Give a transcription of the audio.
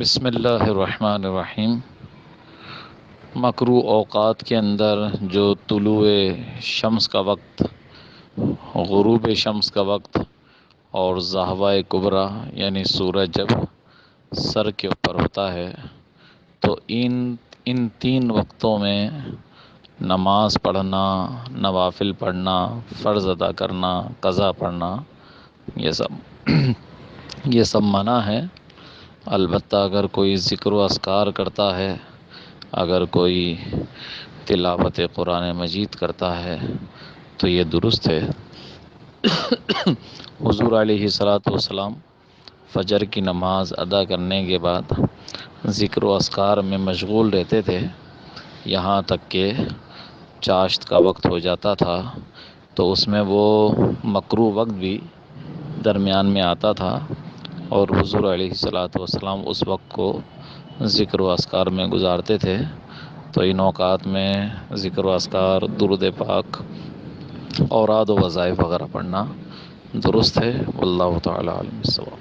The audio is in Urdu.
بسم اللہ الرحمن الرحیم۔ مکروہ اوقات کے اندر جو طلوع شمس کا وقت، غروب شمس کا وقت اور ضحوہ کبریٰ یعنی سورج جب سر کے اوپر ہوتا ہے تو ان تین وقتوں میں نماز پڑھنا، نوافل پڑھنا، فرض ادا کرنا، قضا پڑھنا، یہ سب منع ہے۔ البتہ اگر کوئی ذکر و اذکار کرتا ہے، اگر کوئی تلاوت قرآن مجید کرتا ہے تو یہ درست ہے۔ حضور علیہ السلام فجر کی نماز ادا کرنے کے بعد ذکر و اذکار میں مشغول رہتے تھے، یہاں تک کہ چاشت کا وقت ہو جاتا تھا تو اس میں وہ مکروہ وقت بھی درمیان میں آتا تھا اور حضور علیہ السلام اس وقت کو ذکر و اذکار میں گزارتے تھے۔ تو ان اوقات میں ذکر و اذکار، درود پاک، اوراد و وظائف وغیرہ پڑھنا درست ہے۔ واللہ تعالی عالم بالصواب۔